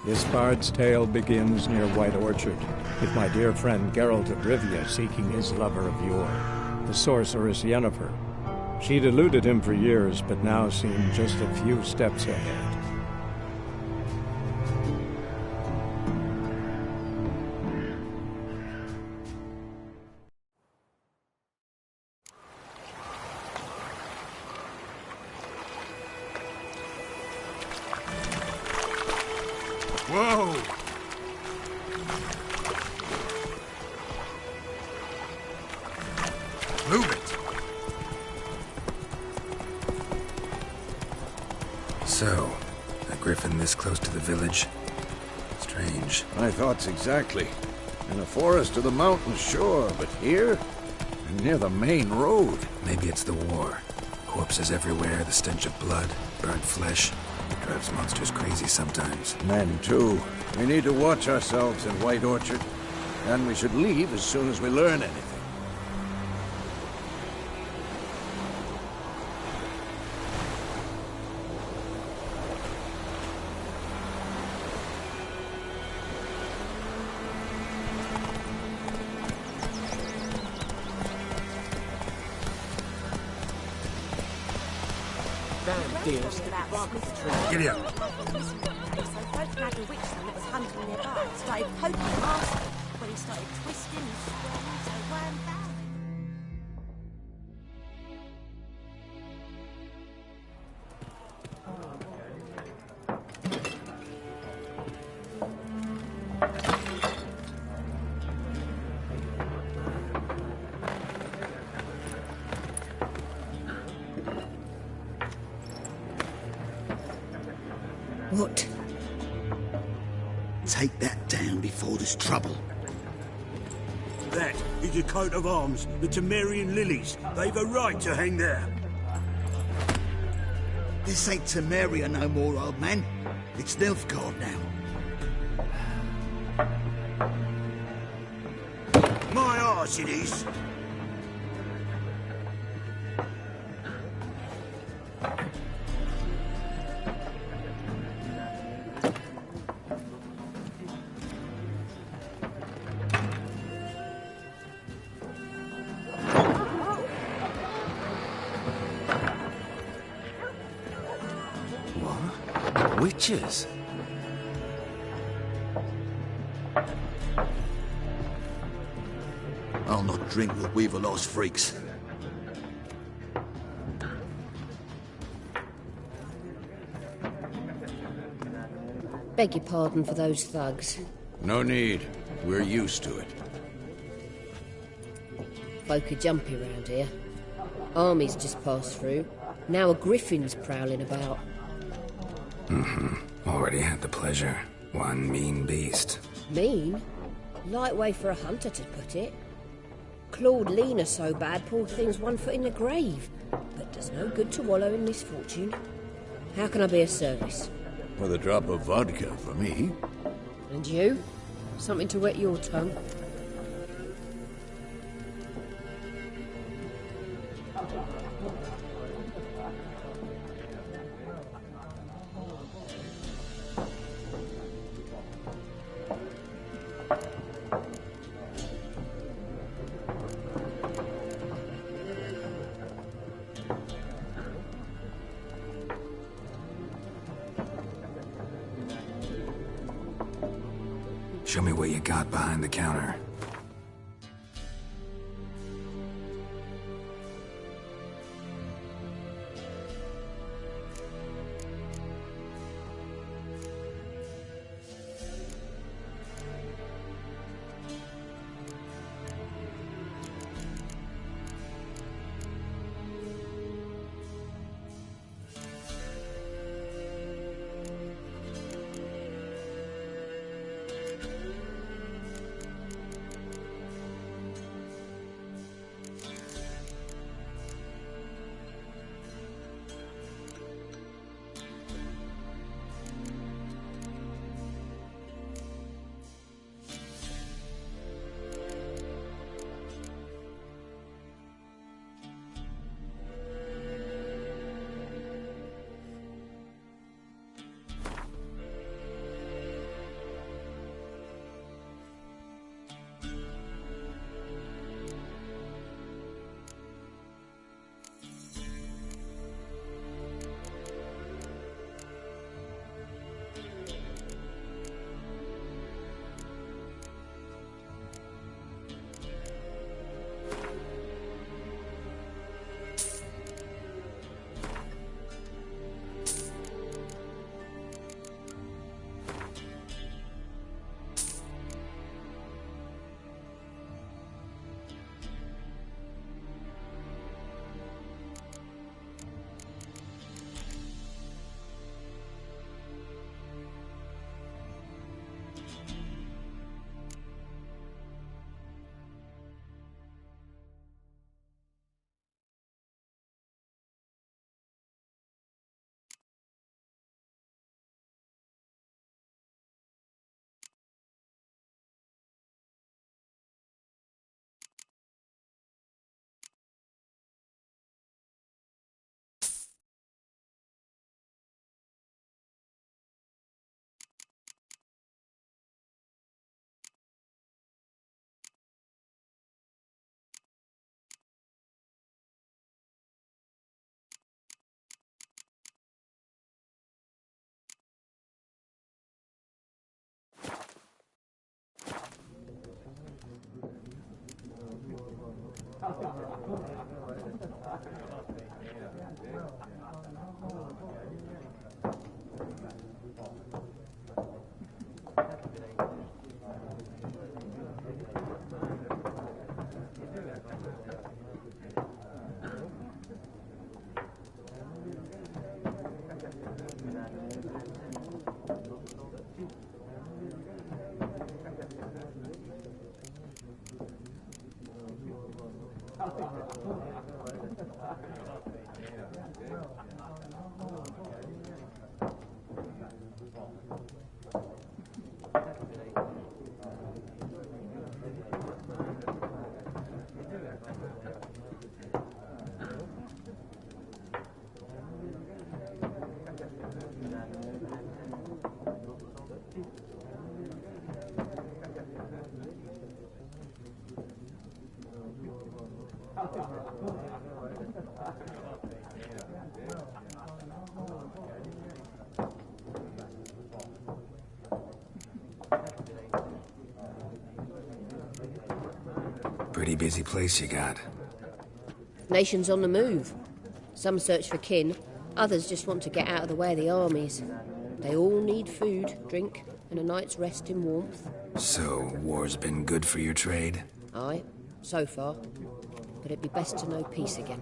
This bard's tale begins near White Orchard, with my dear friend Geralt of Rivia seeking his lover of yore, the sorceress Yennefer. She'd eluded him for years, but now seemed just a few steps ahead. Whoa! Move it! So, a griffin this close to the village? Strange. My thoughts exactly. In a forest to the mountains, sure, but here? Near the main road. Maybe it's the war. Corpses everywhere, the stench of blood, burnt flesh. Drives monsters crazy sometimes. Men, too. We need to watch ourselves in White Orchard. And we should leave as soon as we learn anything. Giddy up. What? Take that down before there's trouble. That is a coat of arms, the Temerian lilies. They've a right to hang there. This ain't Temeria no more, old man. It's Nilfgaard now. My arse it is. Witches? I'll not drink with Weaverlost freaks. Beg your pardon for those thugs. No need. We're used to it. Folk are jumpy round here. Armies just passed through. Now a griffin's prowling about. Already had the pleasure. One mean beast. Mean? Light way for a hunter to put it. Clawed Lena so bad, poor thing's 1 foot in the grave. But does no good to wallow in misfortune. How can I be of service? With a drop of vodka for me. And you? Something to wet your tongue? Show me what you got behind the counter. Pretty busy place you got. Nations on the move. Some search for kin, others just want to get out of the way of the armies. They all need food, drink, and a night's rest in warmth. So, war's been good for your trade? Aye, so far. But it'd be best to know peace again.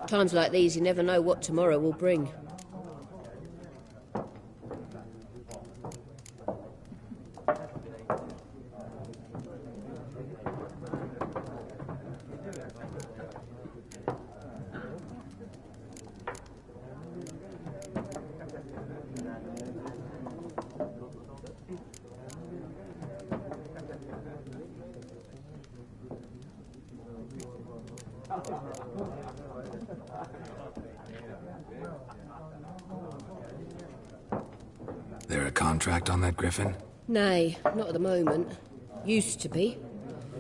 Times like these, you never know what tomorrow will bring. There a contract on that griffin? Nay, not at the moment. Used to be.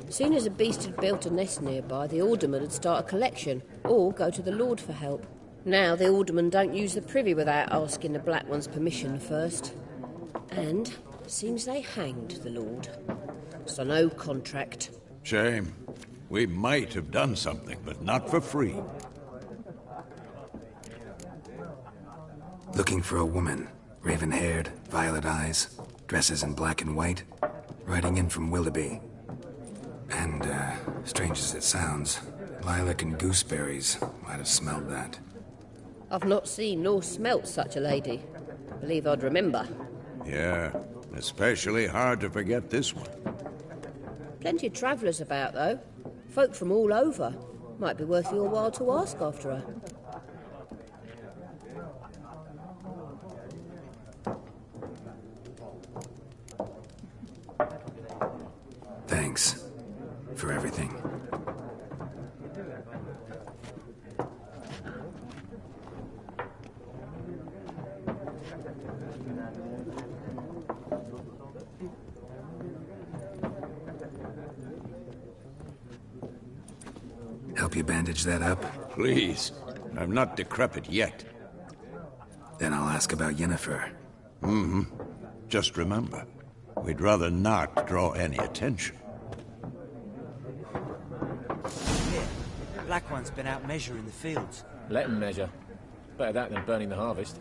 Soon as a beast had built a nest nearby, the alderman would start a collection, or go to the Lord for help. Now the aldermen don't use the privy without asking the Black One's permission first. And seems they hanged the Lord. So no contract. Shame. We might have done something, but not for free. Looking for a woman. Raven-haired, violet eyes, dresses in black and white. Riding in from Willoughby. And, strange as it sounds, lilac and gooseberries might have smelled that. I've not seen nor smelt such a lady. Believe I'd remember. Yeah, especially hard to forget this one. Plenty of travellers about, though. Folk from all over. Might be worth your while to ask after her. Thanks for everything. Help you bandage that up? Please. I'm not decrepit yet. Then I'll ask about Yennefer. Just remember, we'd rather not draw any attention. Yeah, Black One's been out measuring the fields. Let him measure. Better that than burning the harvest.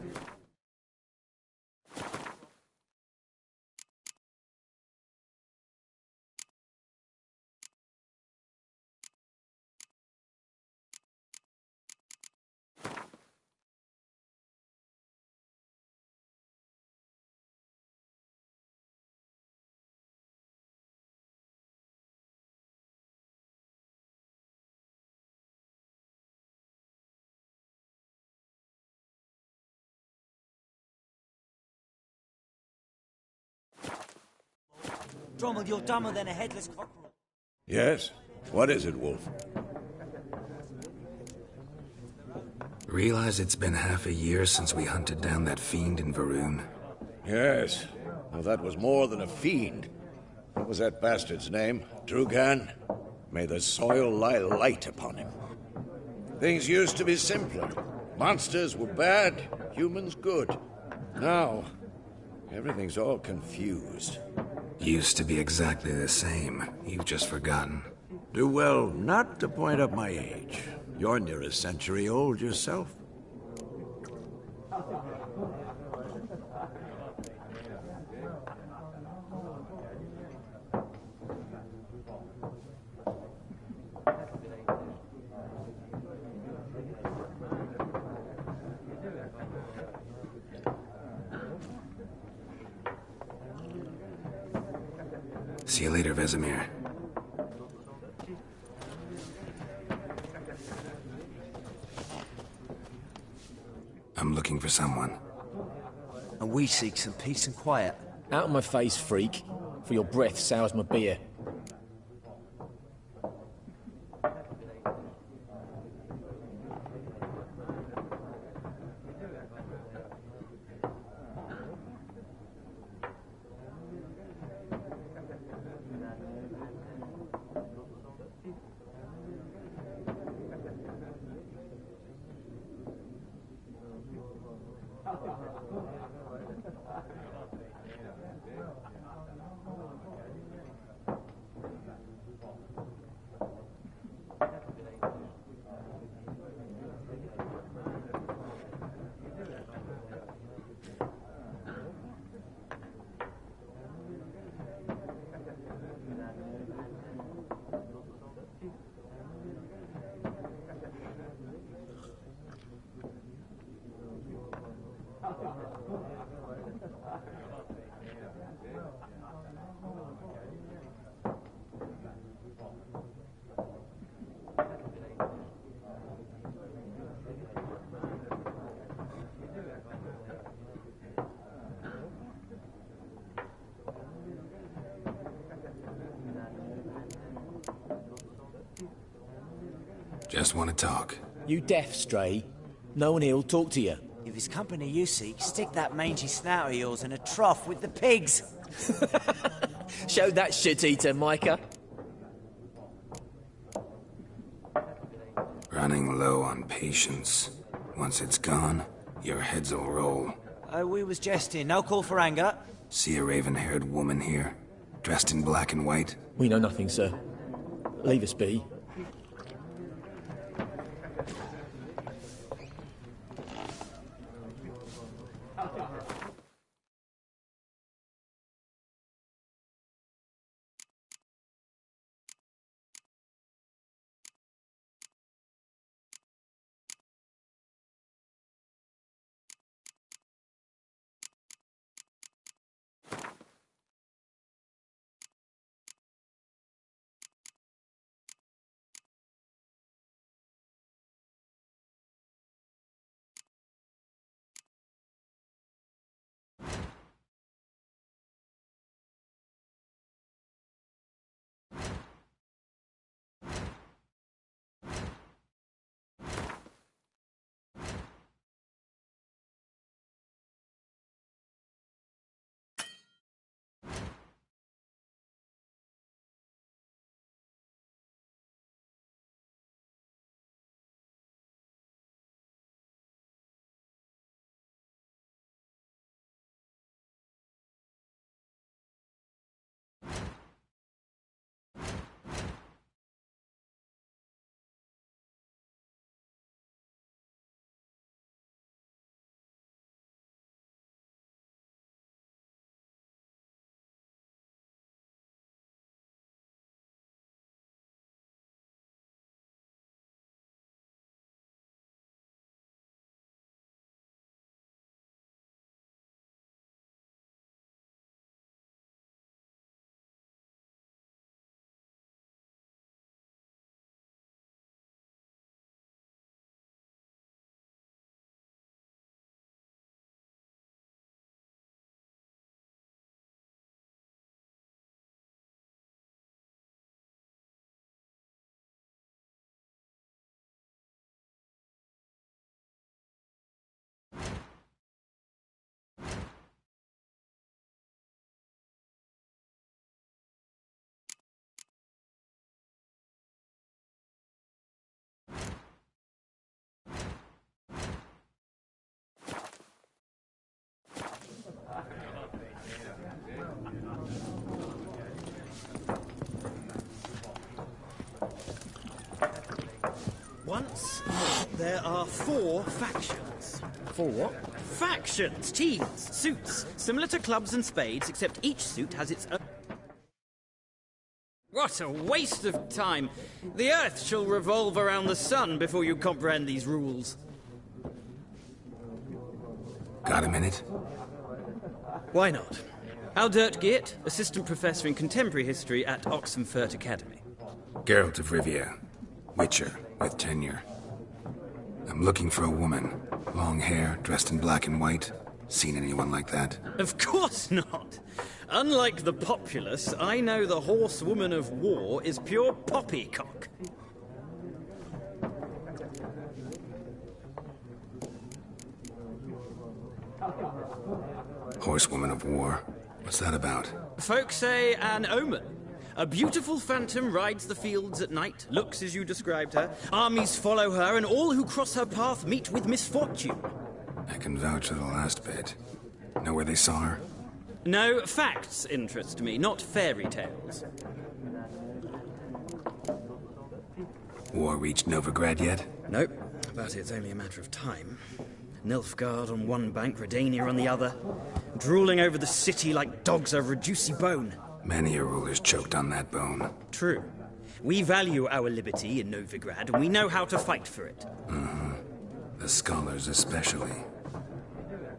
Drommel, you're dumber than a headless cockerel. Yes? What is it, Wolf? Realize it's been half a year since we hunted down that fiend in Varun? Yes. Well, that was more than a fiend. What was that bastard's name? Drugan? May the soil lie light upon him. Things used to be simpler. Monsters were bad, humans good. Now, everything's all confused. Used to be exactly the same. You've just forgotten. Do well not to point up my age. You're near a century old yourself. See you later, Vesemir. I'm looking for someone. And we seek some peace and quiet. Out of my face, freak, for your breath sours my beer. Just want to talk. You deaf, Stray? No one here'll talk to you. If this company you seek, stick that mangy snout of yours in a trough with the pigs. Show that shit-eater, Micah. Running low on patience. Once it's gone, your heads will roll. Oh, we was jesting. No call for anger. See a raven-haired woman here, dressed in black and white? We know nothing, sir. Leave us be. Once, there are 4 factions. 4 what? Factions! Teams! Suits! Similar to clubs and spades, except each suit has its own... What a waste of time! The Earth shall revolve around the sun before you comprehend these rules. Got a minute? Why not? Aldert Geert, Assistant Professor in Contemporary History at Oxenfurt Academy. Geralt of Rivia, Witcher with tenure. I'm looking for a woman. Long hair, dressed in black and white. Seen anyone like that? Of course not! Unlike the populace, I know the horsewoman of war is pure poppycock. Horsewoman of war? What's that about? Folk say an omen. A beautiful phantom rides the fields at night, looks as you described her. Armies follow her, and all who cross her path meet with misfortune. I can vouch for the last bit. Know where they saw her? No, facts interest me, not fairy tales. War reached Novigrad yet? Nope, but it's only a matter of time. Nilfgaard on one bank, Redania on the other, drooling over the city like dogs over a juicy bone. Many a ruler's choked on that bone. True. We value our liberty in Novigrad, and we know how to fight for it. The scholars especially.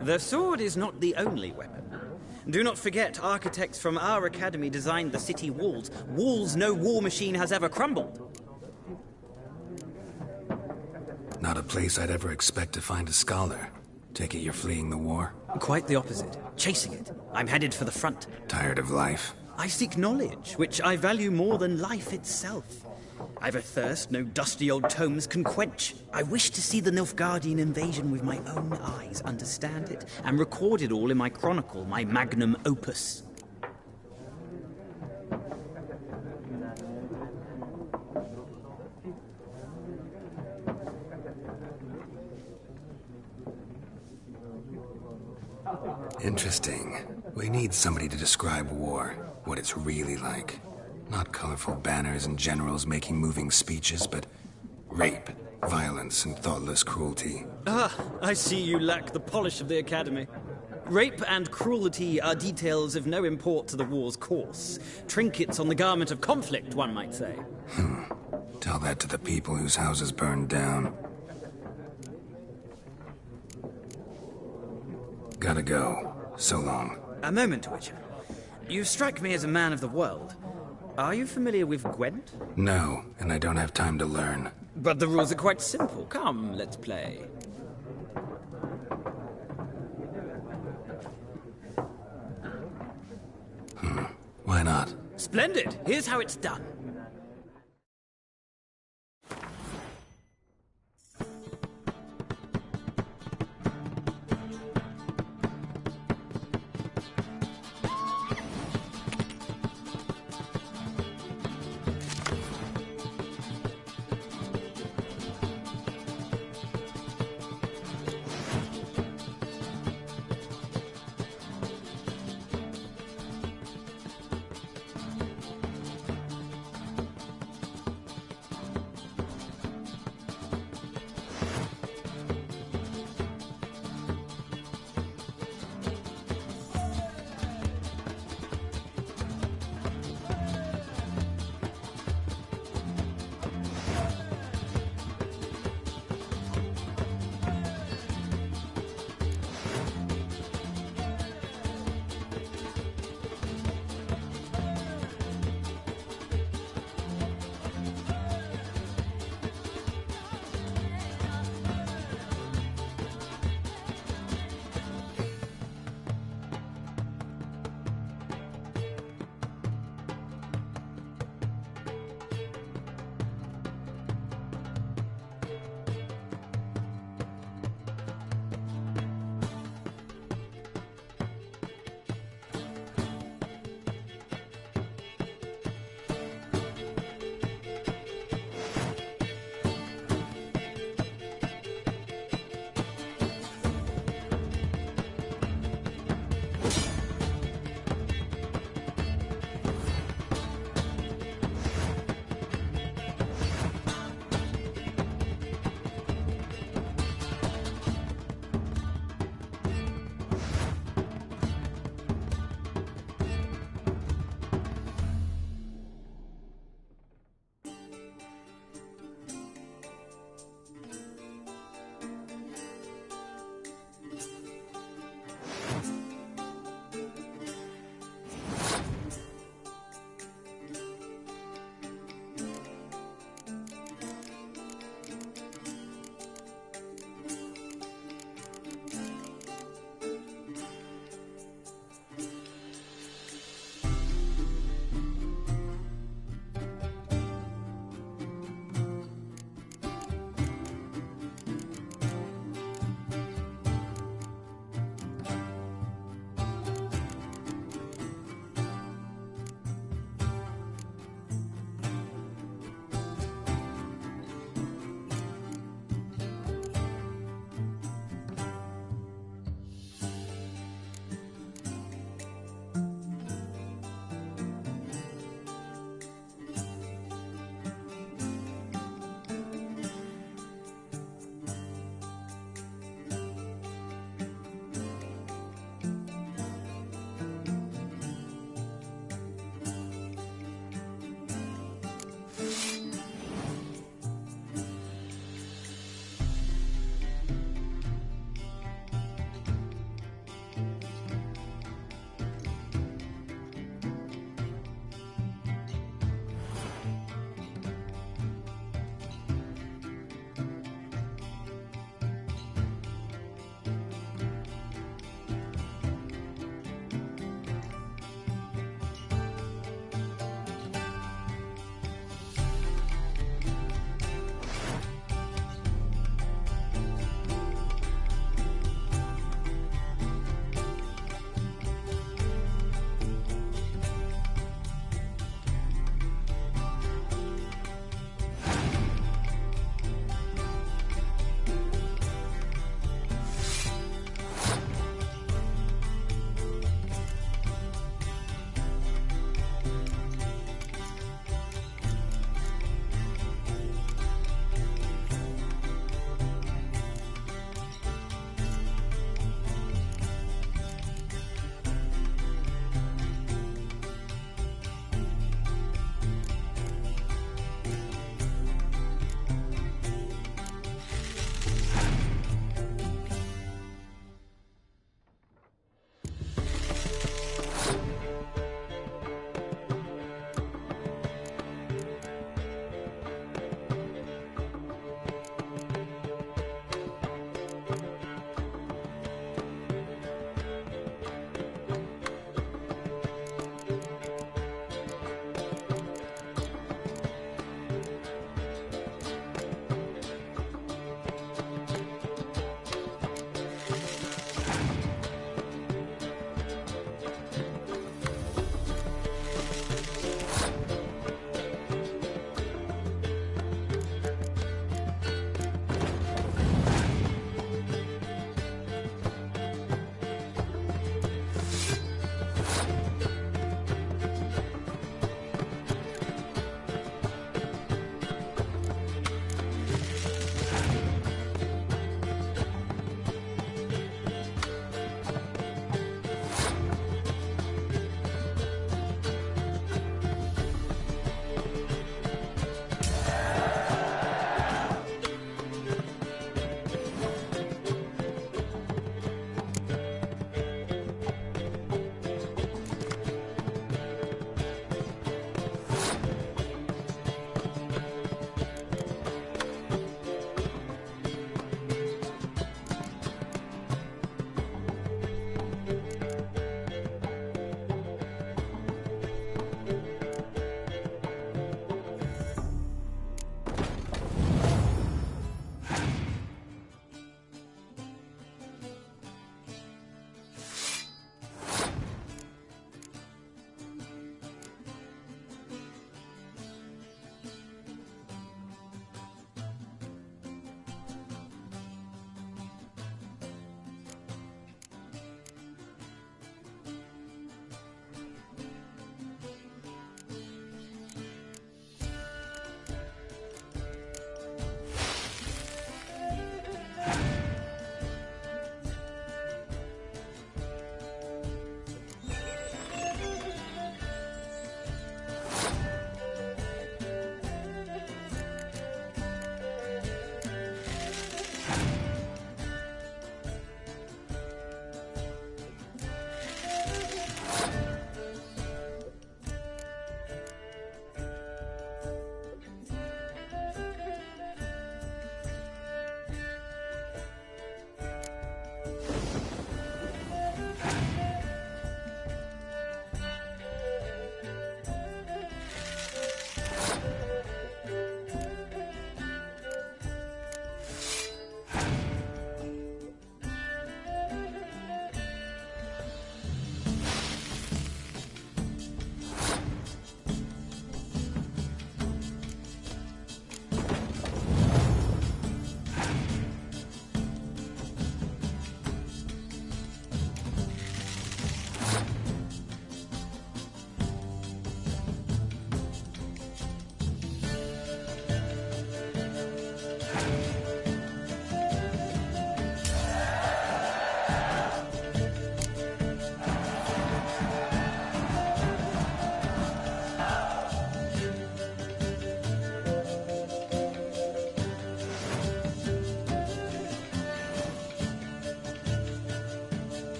The sword is not the only weapon. Do not forget, architects from our academy designed the city walls. Walls no war machine has ever crumbled. Not a place I'd ever expect to find a scholar. Take it you're fleeing the war? Quite the opposite. Chasing it. I'm headed for the front. Tired of life? I seek knowledge, which I value more than life itself. I've a thirst no dusty old tomes can quench. I wish to see the Nilfgaardian invasion with my own eyes, understand it, and record it all in my chronicle, my magnum opus. Interesting. We need somebody to describe war, what it's really like. Not colorful banners and generals making moving speeches, but rape, violence, and thoughtless cruelty. Ah, I see you lack the polish of the Academy. Rape and cruelty are details of no import to the war's course. Trinkets on the garment of conflict, one might say. Tell that to the people whose houses burned down. Gotta go. So long. A moment, Witcher. You strike me as a man of the world. Are you familiar with Gwent? No, and I don't have time to learn. But the rules are quite simple. Come, let's play. Why not? Splendid! Here's how it's done.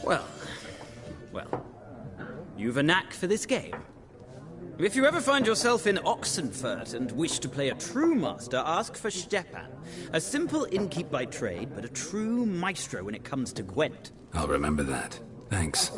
Well, you've a knack for this game. If you ever find yourself in Oxenfurt and wish to play a true master, ask for Stepan. A simple innkeep by trade, but a true maestro when it comes to Gwent. I'll remember that. Thanks.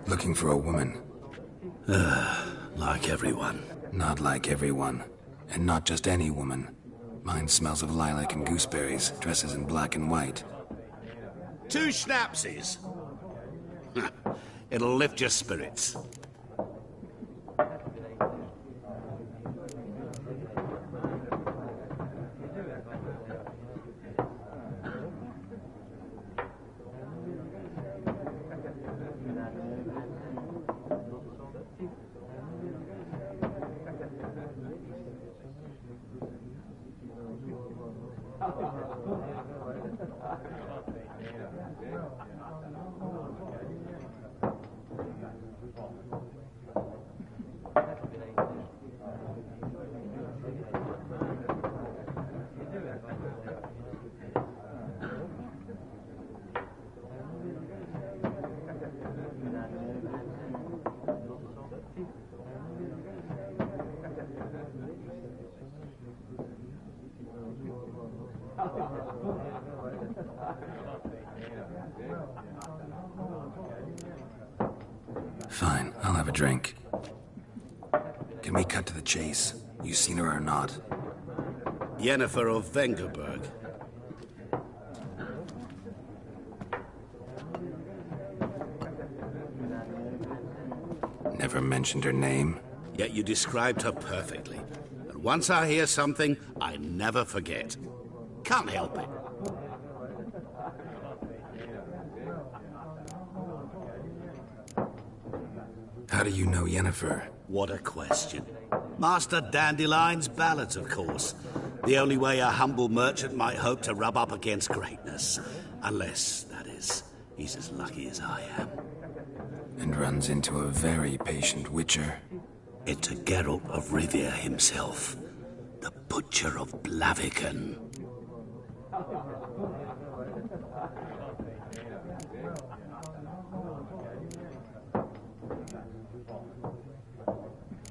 Looking for a woman. Like everyone. Not like everyone. And not just any woman. Mine smells of lilac and gooseberries, dresses in black and white. 2 schnapsies. It'll lift your spirits. Fine, I'll have a drink. Can we cut to the chase? You seen her or not? Yennefer of Vengerberg. Never mentioned her name. Yet you described her perfectly. And once I hear something, I never forget. Can't help it. How do you know Yennefer? What a question. Master Dandelion's ballads, of course. The only way a humble merchant might hope to rub up against greatness. Unless, that is, he's as lucky as I am. And runs into a very patient witcher. Into Geralt of Rivia himself. The Butcher of Blaviken.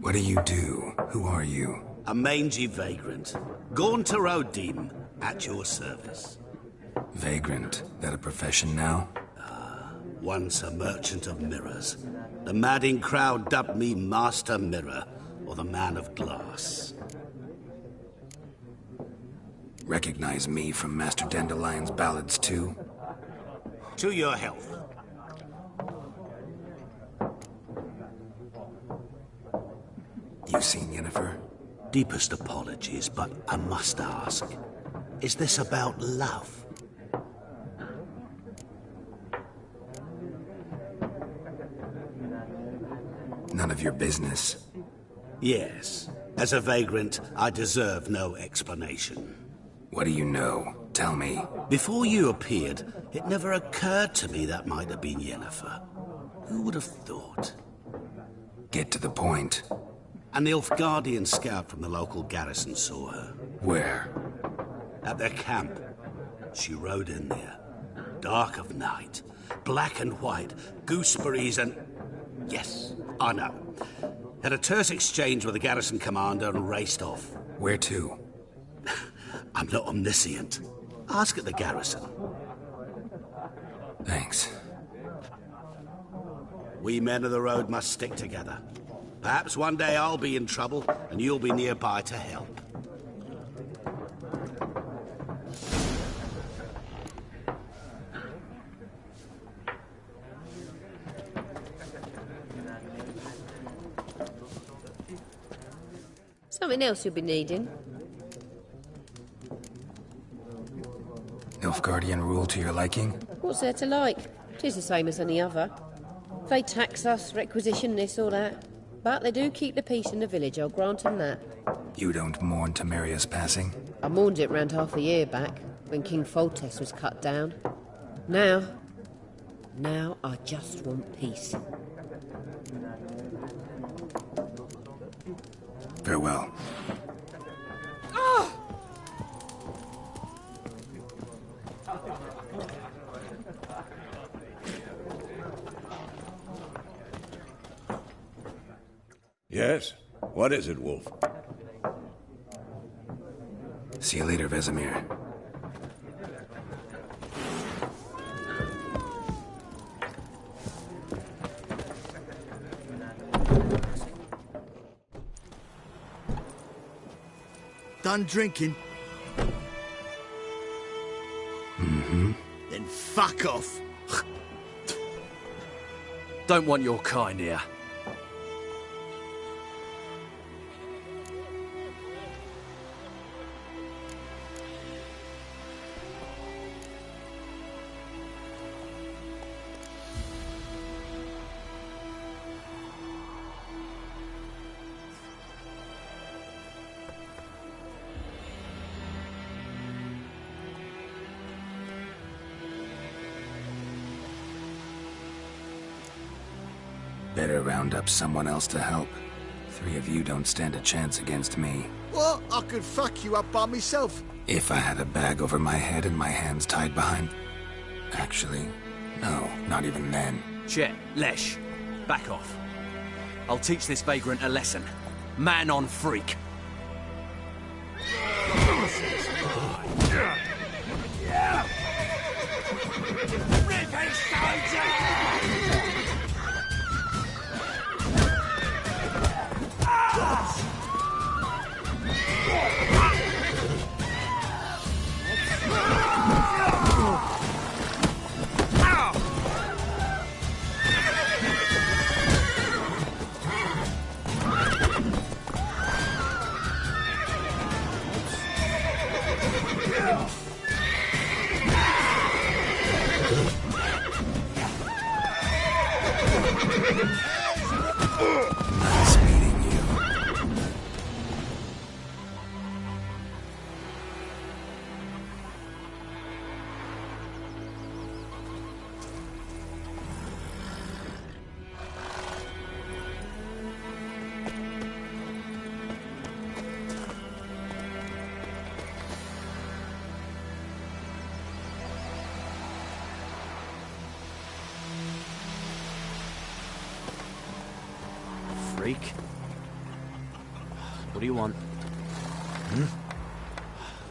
What do you do? Who are you? A mangy vagrant. Gaunter O'Dim, at your service. Vagrant? That a profession now? Once a merchant of mirrors. The madding crowd dubbed me Master Mirror, or the Man of Glass. Recognize me from Master Dandelion's ballads, too? To your health. You seen Yennefer? Deepest apologies, but I must ask. Is this about love? None of your business. Yes. As a vagrant, I deserve no explanation. What do you know? Tell me. Before you appeared, it never occurred to me that might have been Yennefer. Who would have thought? Get to the point. An Nilfgaardian scout from the local garrison saw her. Where? At their camp. She rode in there. Dark of night. Black and white. Gooseberries and... Yes, I know. Had a terse exchange with the garrison commander and raced off. Where to? I'm not omniscient. Ask at the garrison. Thanks. We men of the road must stick together. Perhaps one day I'll be in trouble and you'll be nearby to help. Something else you'll be needing. Nilfgaardian rule to your liking? What's there to like? 'Tis the same as any other. They tax us, requisition this or that. But they do keep the peace in the village, I'll grant them that. You don't mourn Temeria's passing? I mourned it round half a year back, when King Foltest was cut down. Now I just want peace. Farewell. Yes? What is it, Wolf? See you later, Vesemir. Done drinking? Mm-hmm. Then fuck off. Don't want your kind here. Better round up someone else to help. 3 of you don't stand a chance against me. What? I could fuck you up by myself. If I had a bag over my head and my hands tied behind... Actually, no, not even then. Chet, Lesh, back off. I'll teach this vagrant a lesson. Man on freak. Nice meeting you. Freak. What do you want?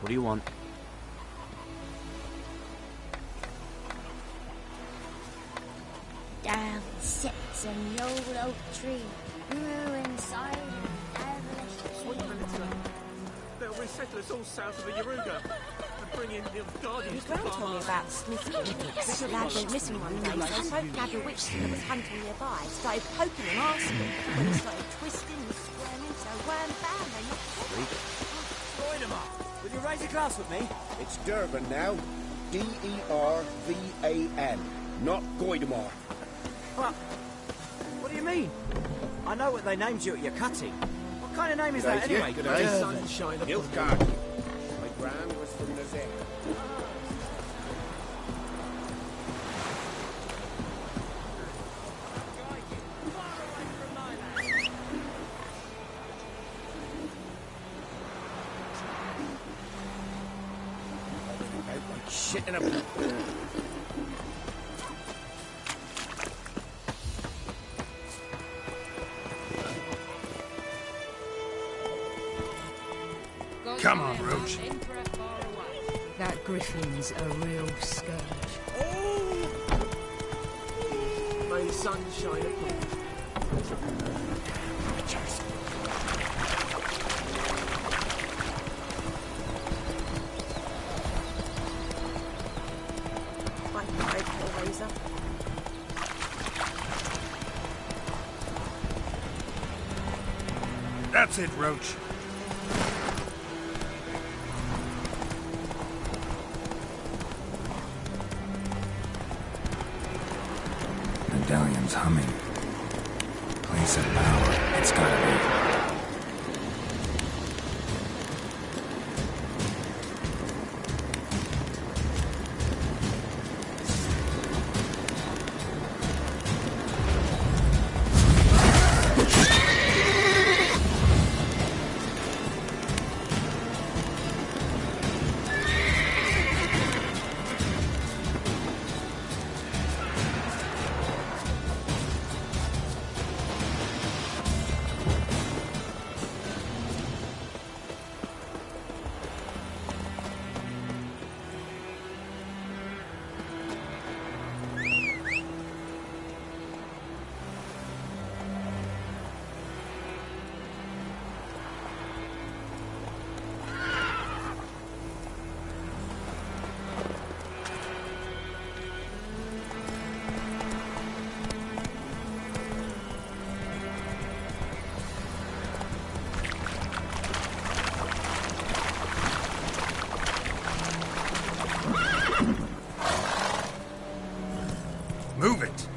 What do you want? Down sits an old oak tree, grew inside a devilish tree. They'll resettle us all south of the Yaruga and bring in the Guardians. Your gran told me about Smithy Crickets. The lad went missing one day, so folk gathered a witch that was hunting nearby, started poking him, asking. When he started twisting and squirming, so weren't found, they knocked him. Join him up. Will you raise a glass with me? It's Durban now. D-E-R-V-A-N, not Goidamar. What do you mean? I know what they named you at your cutting. What kind of name is that anyway? Sunshine of Nilfgaard. My gran was from Nazir. Shit in a... Come on, Roach. That griffin's a real scourge. May the sun shine upon you. That's it, Roach. humming. Place of power, it's gotta be. Move it!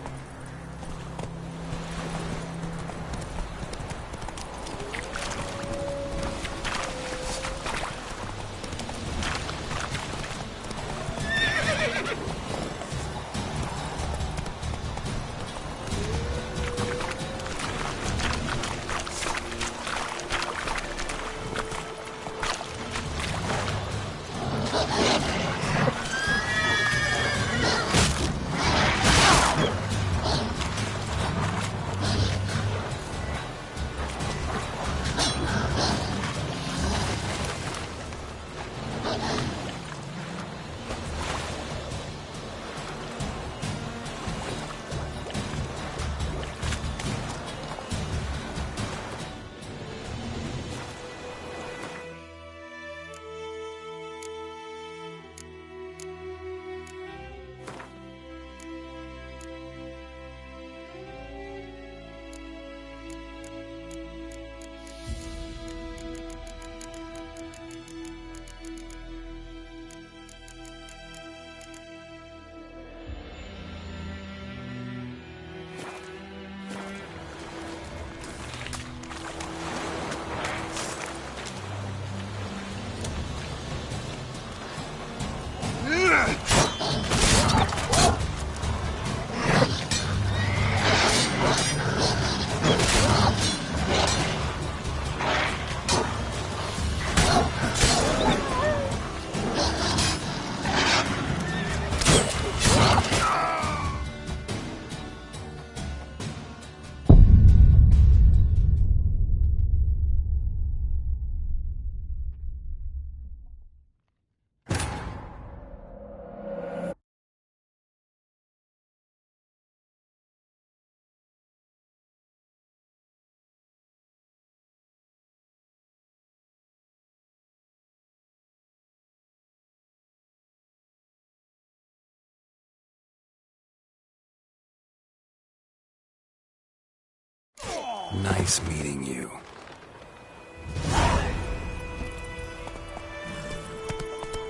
Nice meeting you.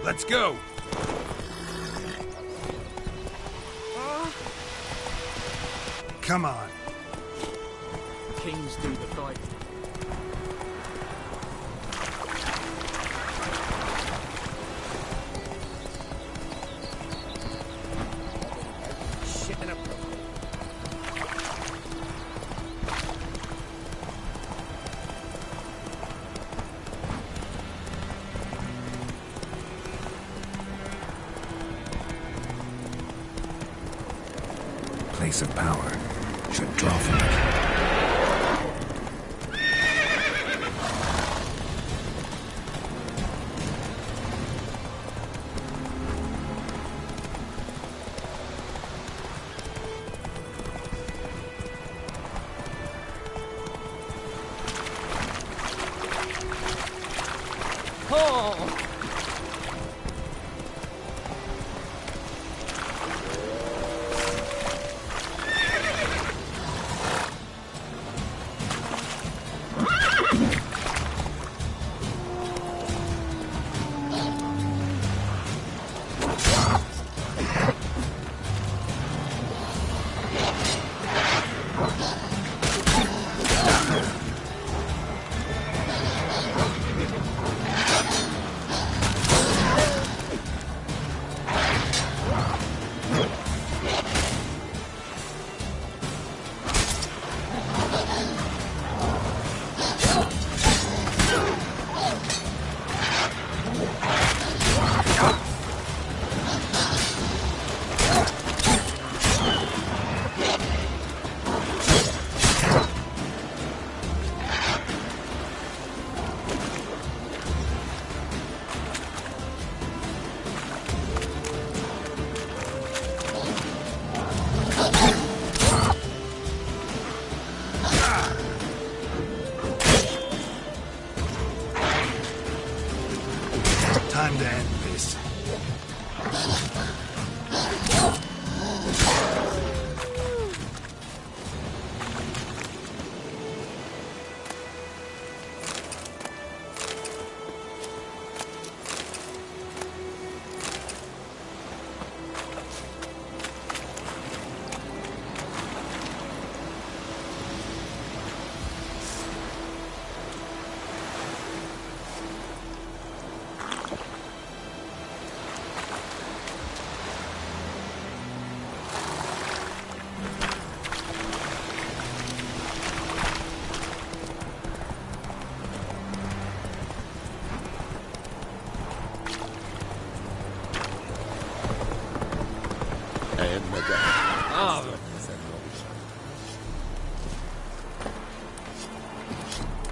Let's go! Come on. Kings do the fighting. Place of power should draw from it. Time to end this.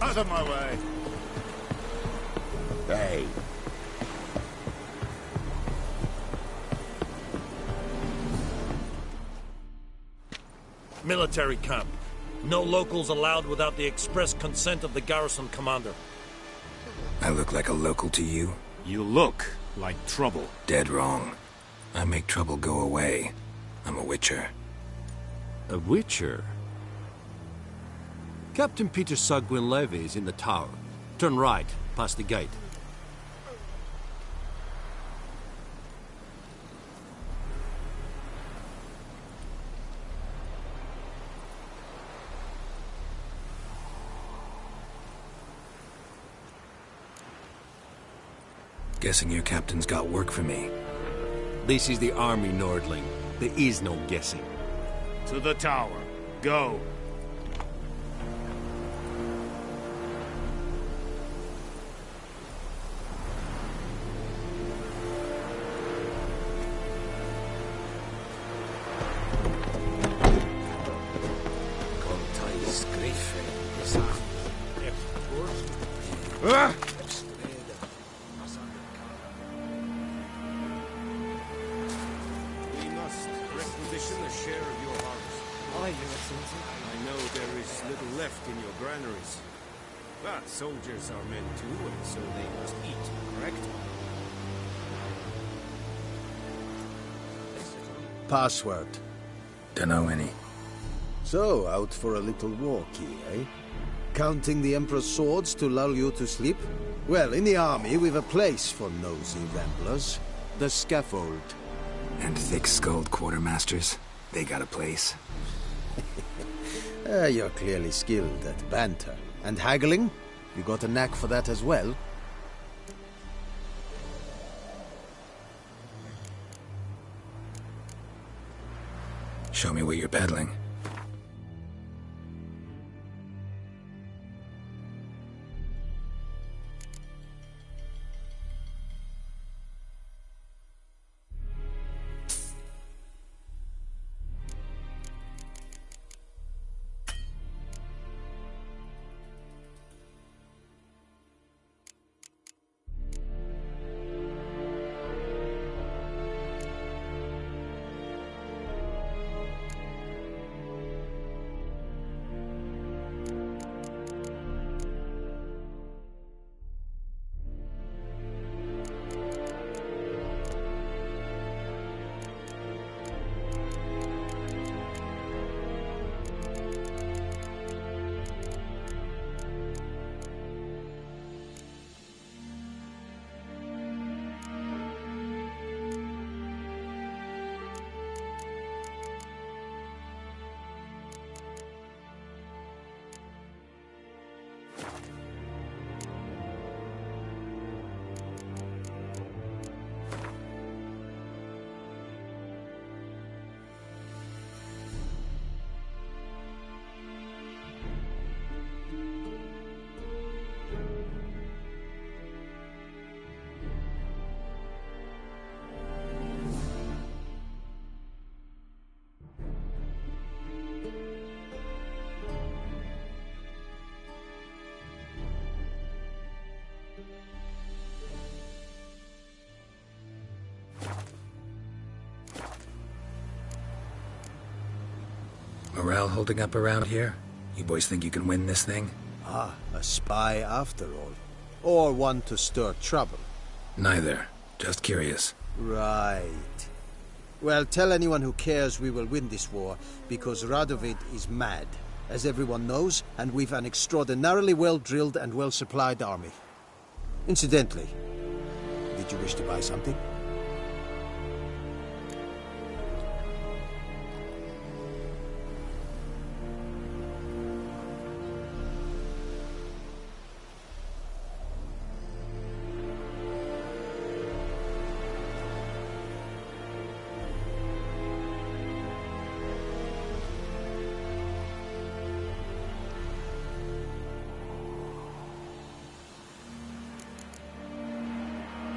Out of my way. Hey. Military camp. No locals allowed without the express consent of the garrison commander. I look like a local to you? You look like trouble. Dead wrong. I make trouble go away. I'm a witcher. A witcher? Captain Peter Sagwin Levy is in the tower. Turn right, past the gate. Guessing your captain's got work for me. This is the army, Nordling. There is no guessing. To the tower. Go. Soldiers are men too, and so they must eat, correct? Password. Dunno any. So, out for a little walkie, eh? Counting the Emperor's swords to lull you to sleep? Well, in the army, we've a place for nosy ramblers. The scaffold. And thick-skulled quartermasters? They got a place? You're clearly skilled at banter. And haggling? You got a knack for that as well? Show me what you're peddling. Morale holding up around here? You boys think you can win this thing? Ah, a spy after all. Or one to stir trouble. Neither. Just curious. Right. Well, tell anyone who cares we will win this war, because Radovid is mad, as everyone knows, and we've an extraordinarily well-drilled and well-supplied army. Incidentally, did you wish to buy something?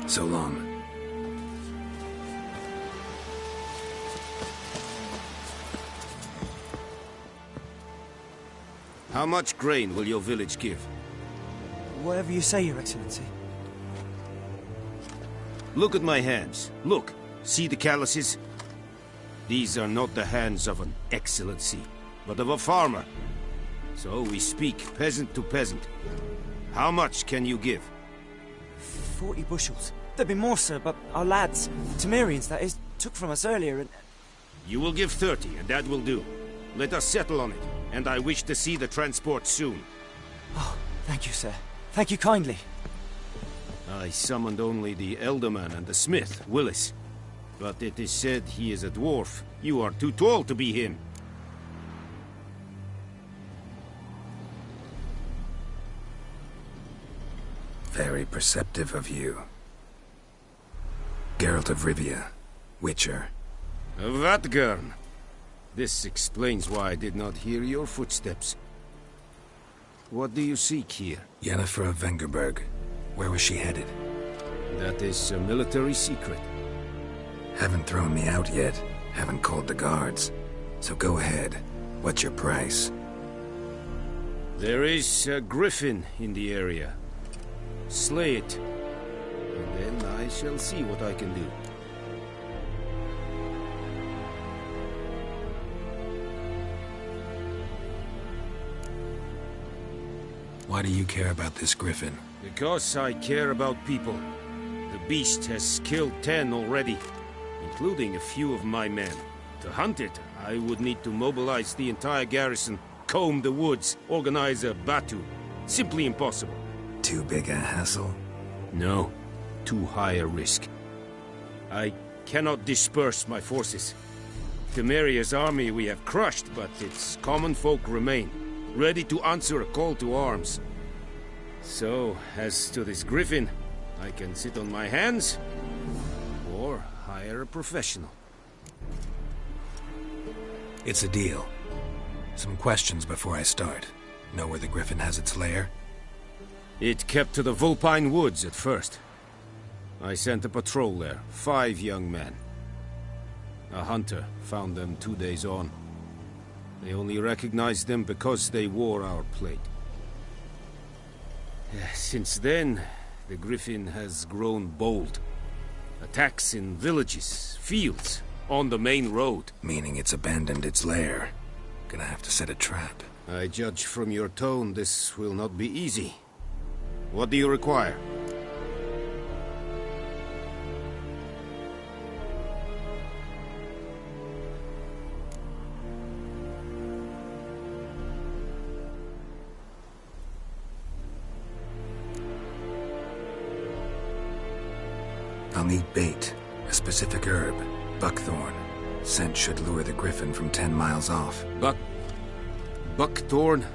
So long. How much grain will your village give? Whatever you say, Your Excellency. Look at my hands. Look. See the calluses? These are not the hands of an excellency, but of a farmer. So we speak peasant to peasant. How much can you give? 40 bushels. There'd be more, sir, but our lads, Temerians that is, took from us earlier and... You will give 30, and that will do. Let us settle on it, and I wish to see the transport soon. Oh, thank you, sir. Thank you kindly. I summoned only the Elderman and the smith, Willis. But it is said he is a dwarf. You are too tall to be him. Very perceptive of you. Geralt of Rivia, Witcher. Vatt'ghern. This explains why I did not hear your footsteps. What do you seek here? Yennefer of Vengerberg. Where was she headed? That is a military secret. Haven't thrown me out yet. Haven't called the guards. So go ahead. What's your price? There is a griffin in the area. Slay it. And then I shall see what I can do. Why do you care about this griffin? Because I care about people. The beast has killed 10 already, including a few of my men. To hunt it, I would need to mobilize the entire garrison, comb the woods, organize a batu. Simply impossible. Too big a hassle? No. Too high a risk. I cannot disperse my forces. Temeria's army we have crushed, but its common folk remain, ready to answer a call to arms. So, as to this griffin, I can sit on my hands, or hire a professional. It's a deal. Some questions before I start. Know where the griffin has its lair? It kept to the Vulpine Woods at first. I sent a patrol there, 5 young men. A hunter found them 2 days on. They only recognized them because they wore our plate. Since then, the griffin has grown bold. Attacks in villages, fields, on the main road. Meaning it's abandoned its lair. Gonna have to set a trap. I judge from your tone this will not be easy. What do you require? I'll need bait, a specific herb, buckthorn. Scent should lure the griffin from 10 miles off. Buckthorn?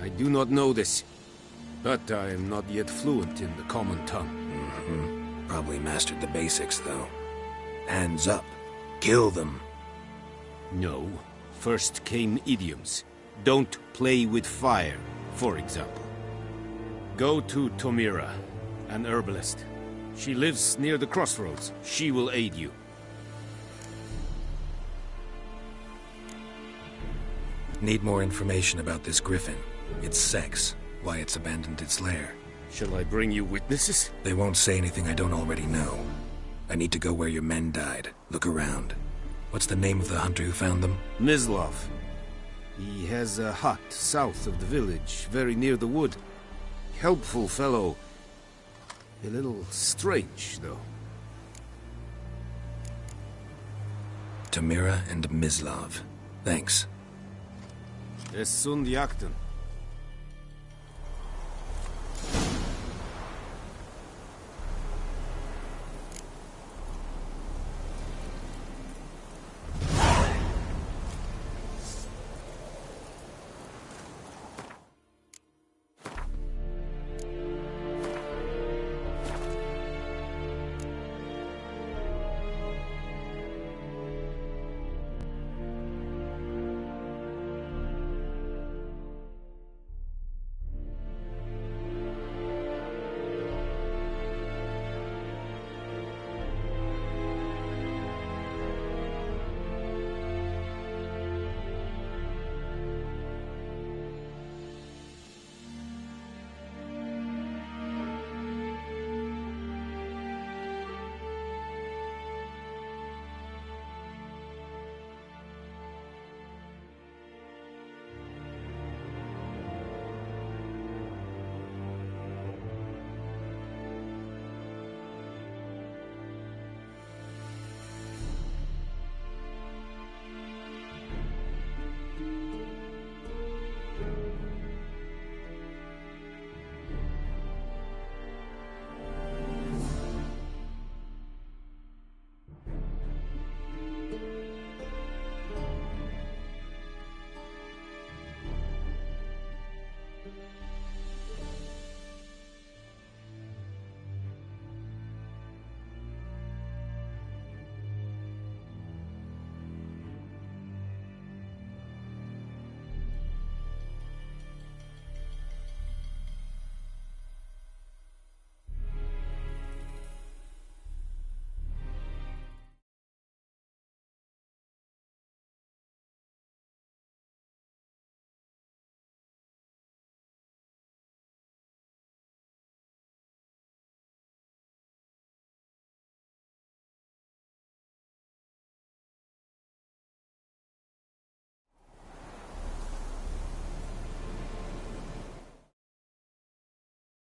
I do not know this. But I am not yet fluent in the common tongue. Probably mastered the basics, though. Hands up. Kill them. No. First came idioms. Don't play with fire, for example. Go to Tomira, an herbalist. She lives near the crossroads. She will aid you. Need more information about this griffin. Its sex. Why it's abandoned its lair. Shall I bring you witnesses? They won't say anything I don't already know. I need to go where your men died. Look around. What's the name of the hunter who found them? Mislav. He has a hut south of the village, very near the wood. Helpful fellow. A little strange, though. Tamira and Mislav. Thanks. Es Sundiakton.